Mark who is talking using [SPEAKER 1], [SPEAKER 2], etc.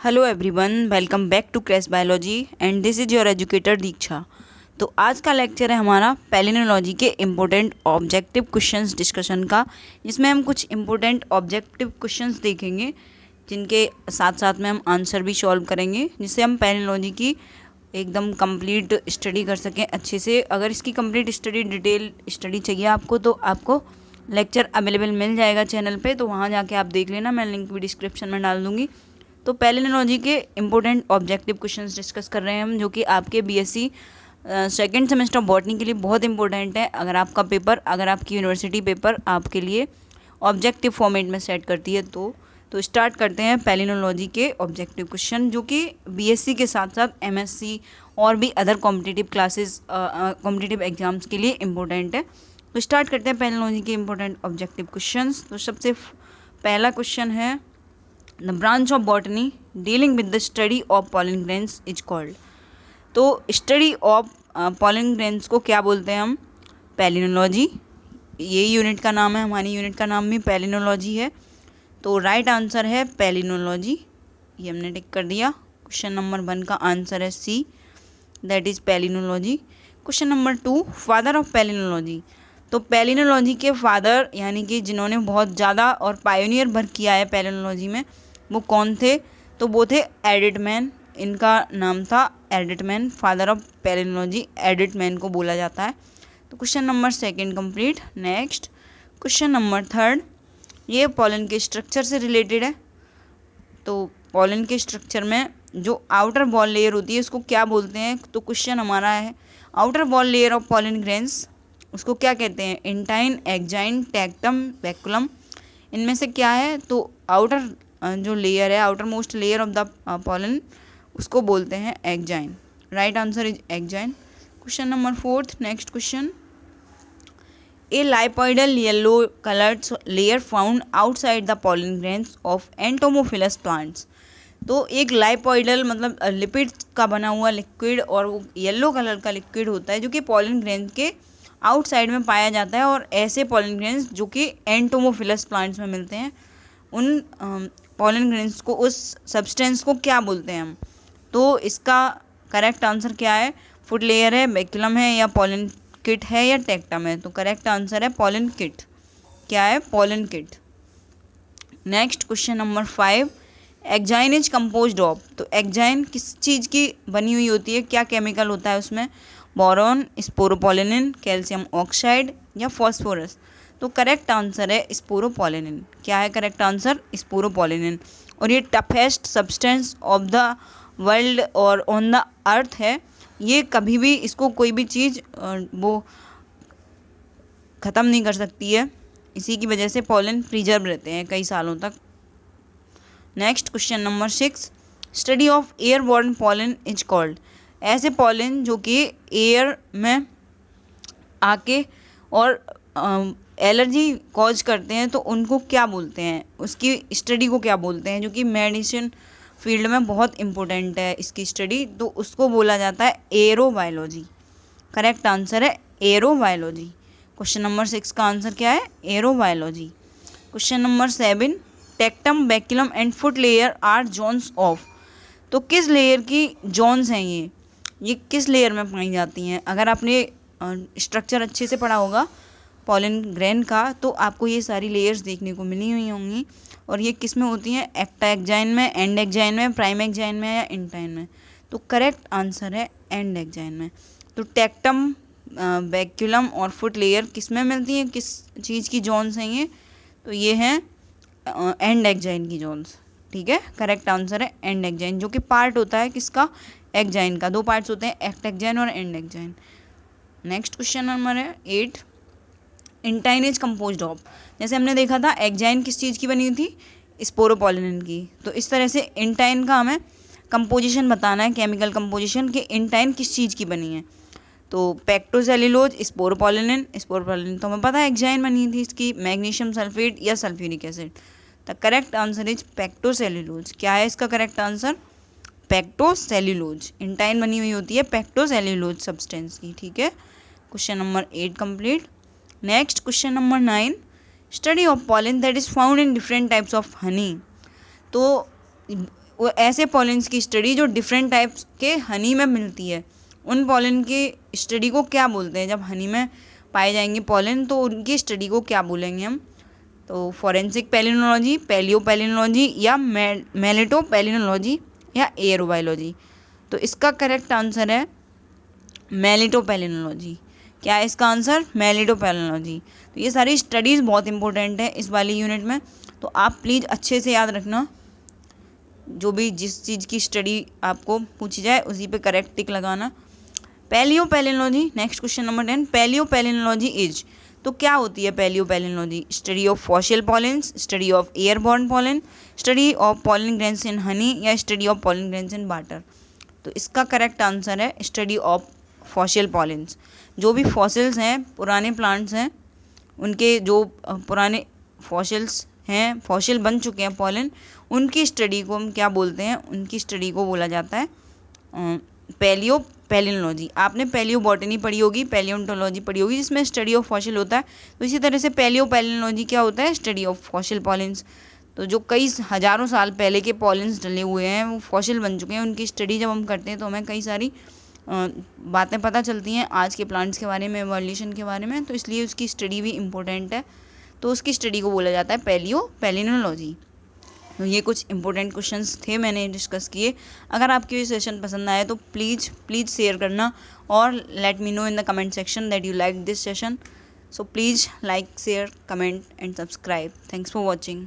[SPEAKER 1] Hello everyone, welcome back to Kress biology and this is your educator Diksha. तो आज का lecture है हमारा पैलिनोलॉजी के इम्पोर्टेंट ऑब्जेक्टिव क्वेश्चंस डिस्कशन का, जिसमें हम कुछ इम्पोर्टेंट ऑब्जेक्टिव क्वेश्चंस देखेंगे जिनके साथ साथ में हम आंसर भी सॉल्व करेंगे, जिससे हम पैलिनोलॉजी की एकदम कंप्लीट स्टडी कर सकें अच्छे से। अगर इसकी कंप्लीट स्टडी डिटेल स्टडी चाहिए आपको तो आपको लेक्चर अवेलेबल मिल जाएगा चैनल पे, तो वहाँ जाके आप देख लेना, मैं लिंक भी डिस्क्रिप्शन में डाल दूँगी। तो पैलिनोलॉजी के इम्पोर्टेंट ऑब्जेक्टिव क्वेश्चंस डिस्कस कर रहे हैं हम, जो कि आपके बीएससी सेकेंड सेमेस्टर बॉटनी के लिए बहुत इंपॉर्टेंट है। अगर आपकी यूनिवर्सिटी पेपर आपके लिए ऑब्जेक्टिव फॉर्मेट में सेट करती है तो स्टार्ट करते हैं पैलिनोलॉजी के ऑब्जेक्टिव क्वेश्चन, जो कि बीएससी के साथ साथ एमएससी और भी other competitive classes competitive exams के लिए इम्पोर्टेंट है। तो स्टार्ट करते हैं पैलिनोलॉजी के इम्पोर्टेंट ऑब्जेक्टिव क्वेश्चंस। तो सबसे पहला क्वेश्चन है, the branch of botany dealing with the study of pollen grains is called. तो स्टडी ऑफ पॉलन ग्रेन्स को क्या बोलते हैं हम? पैलिनोलॉजी। ये यूनिट का नाम है, हमारी यूनिट का नाम भी पैलिनोलॉजी है। तो राइट आंसर है पैलिनोलॉजी, ये हमने टिक कर दिया। क्वेश्चन नंबर 1 का आंसर है C, that is palynology. Question number 2, father of palynology. तो पैलिनोलॉजी के फादर यानी कि जिन्होंने बहुत ज़्यादा और पायोनियर वर्क किया है पैलिनोलॉजी में, वो कौन थे? तो वो थे एडिटमैन, इनका नाम था एडिटमैन। फादर ऑफ पैलिनोलॉजी एडिटमैन को बोला जाता है। तो question number 2 complete. Next question number 3, ये पॉलन के स्ट्रक्चर से रिलेटेड है। तो पॉलन के स्ट्रक्चर में जो आउटर वॉल लेयर होती है उसको क्या बोलते हैं? तो क्वेश्चन हमारा है, outer wall layer of pollen grains उसको क्या कहते हैं? Intine, exine, tectum, baculum. इनमें से क्या है? तो आउटर जो लेयर है, outermost layer of the pollen, उसको बोलते हैं exine. Right answer is exine. Question number 4, next question, a lipoidal yellow coloured layer found outside the pollen grains of entomophilous plants. तो एक लाइपोइडल मतलब लिपिड का बना हुआ लिक्विड, और वो येलो कलर का लिक्विड होता है जो कि पॉलन ग्रेन के आउटसाइड में पाया जाता है। और ऐसे पॉलन ग्रेन्स जो कि एंटोमोफिलस प्लांट्स में मिलते हैं, उन पॉलन ग्रेन्स को, उस सब्सटेंस को क्या बोलते हैं हम? तो इसका करेक्ट आंसर क्या है? फुट लेयर है, बैक्यूलम है, या पॉलन किट है, या टेक्टम है? तो करेक्ट आंसर है पॉलन किट। क्या है? Pollen kit. Next question number 5, exine is composed of. तो एग्जाइन किस चीज़ की बनी हुई होती है? क्या केमिकल होता है उसमें? बोरॉन, स्पोरोपोलिनिन, कैल्शियम ऑक्साइड, या फॉस्फोरस? तो करेक्ट आंसर है स्पोरोपोलिनिन। क्या है करेक्ट आंसर? स्पोरोपोलिनिन। और ये toughest substance of the world और ऑन द अर्थ है। ये कभी भी, इसको कोई भी चीज़ वो ख़त्म नहीं कर सकती है, इसी की वजह से पॉलन प्रिजर्व रहते हैं कई सालों तक। Next question number 6, study of airborne pollen is called. ऐसे पॉलन जो कि एयर में आके और एलर्जी कॉज करते हैं, तो उनको क्या बोलते हैं? उसकी स्टडी को क्या बोलते हैं? जो कि मेडिसिन फील्ड में बहुत इंपॉर्टेंट है इसकी स्टडी, तो उसको बोला जाता है एरोबायोलॉजी। करेक्ट आंसर है एरोबायोलॉजी। क्वेश्चन नंबर 6 का आंसर क्या है? Aerobiology. Question number 7, tectum, baculum and foot layer are zones of. तो किस लेयर की जोन्स हैं ये किस लेयर में पाई जाती हैं? अगर आपने स्ट्रक्चर अच्छे से पढ़ा होगा पॉलन ग्रेन का, तो आपको ये सारी लेयर्स देखने को मिली हुई होंगी। और ये किस में होती हैं? एक्टा एग्जाइन में, एंड एग्जाइन में, प्राइम एग्जाइन में, या इंटाइन में? तो करेक्ट आंसर है एंड एग्जाइन में। तो टेक्टम, बैक्यूलम और फुट लेयर किस में मिलती हैं? किस चीज़ की जोन्स हैं ये? तो ये हैं एंड एग्जाइन की जोन्स। ठीक है, करेक्ट आंसर है एंड एग्जाइन, जो कि पार्ट होता है किसका? एग्जाइन का। 2 पार्ट्स होते हैं, एक्ट एग्जाइन और and exine. Next question number है 8, इंटाइन इज कंपोज्ड ऑफ। जैसे हमने देखा था एग्जाइन किस चीज़ की बनी हुई थी? स्पोरोपोलिनिन की। तो इस तरह से इंटाइन का हमें कंपोजिशन बताना है, केमिकल कंपोजिशन, कि इंटाइन किस चीज़ की बनी है। तो पेक्टोसेल्यूलोज, स्पोरोपोलिनिन तो हमें पता है एग्जाइन बनी थी इसकी, मैग्नीशियम सल्फेट या sulphuric acid. The correct answer is pectocellulose. क्या है इसका करेक्ट आंसर? पेक्टोसेल्यूलोज। इंटाइन बनी हुई होती है पेक्टोसेल्यूलोज सब्सटेंस की। ठीक है, question number 8 complete. Next question number 9, study of pollen that is found in different types of honey. तो वो ऐसे पॉलिन्स की स्टडी जो डिफरेंट टाइप्स के हनी में मिलती है, उन पॉलिन की स्टडी को क्या बोलते हैं? जब हनी में पाए जाएंगे पॉलिन तो उनकी स्टडी को क्या बोलेंगे हम? तो फॉरेंसिक पैलिनोलॉजी, पैलियोपैलिनोलॉजी या मेलिटोपैलिनोलॉजी या एयरोबायोलॉजी। तो इसका करेक्ट आंसर है मेलिटोपैलिनोलॉजी। क्या है इसका आंसर? मेलिटोपैलिनोलॉजी। तो ये सारी स्टडीज़ बहुत इंपॉर्टेंट है इस वाली यूनिट में, तो आप प्लीज़ अच्छे से याद रखना। जो भी जिस चीज़ की स्टडी आपको पूछी जाए उसी पे करेक्ट टिक लगाना। Palaeopalynology, next question number 10, palaeopalynology is, तो क्या होती है palaeopalynology? Study of fossil pollens, study of airborne pollen, study of pollen grains in honey या study of pollen grains in water. तो इसका करेक्ट आंसर है study of fossil pollens. जो भी फॉसिल्स हैं, पुराने प्लांट्स हैं, उनके जो पुराने फॉसिल्स हैं, फॉसिल बन चुके हैं पॉलिन, उनकी स्टडी को हम क्या बोलते हैं? उनकी स्टडी को बोला जाता है पैलियोपैलिनोलॉजी। आपने पैलियोबॉटनी पढ़ी होगी, पैलियोंटोलॉजी पढ़ी होगी जिसमें स्टडी ऑफ फॉसिल होता है, तो इसी तरह से पैलियोपैलिनोलॉजी क्या होता है? Study of fossil pollens. तो जो कई हज़ारों साल पहले के पॉलिन्स डले हुए हैं, वो फॉसिल बन चुके हैं, उनकी स्टडी जब हम करते हैं तो हमें कई सारी बातें पता चलती हैं आज के प्लांट्स के बारे में, एवोल्यूशन के बारे में, तो इसलिए उसकी स्टडी भी इम्पोर्टेंट है। तो उसकी स्टडी को बोला जाता है पैलियोपैलिनोलॉजी। तो ये कुछ इंपॉर्टेंट क्वेश्चंस थे मैंने डिस्कस किए। अगर आपको ये सेशन पसंद आए तो प्लीज़ शेयर करना और let me know in the comment section that you like this session. So please like, share, comment and subscribe. Thanks for watching.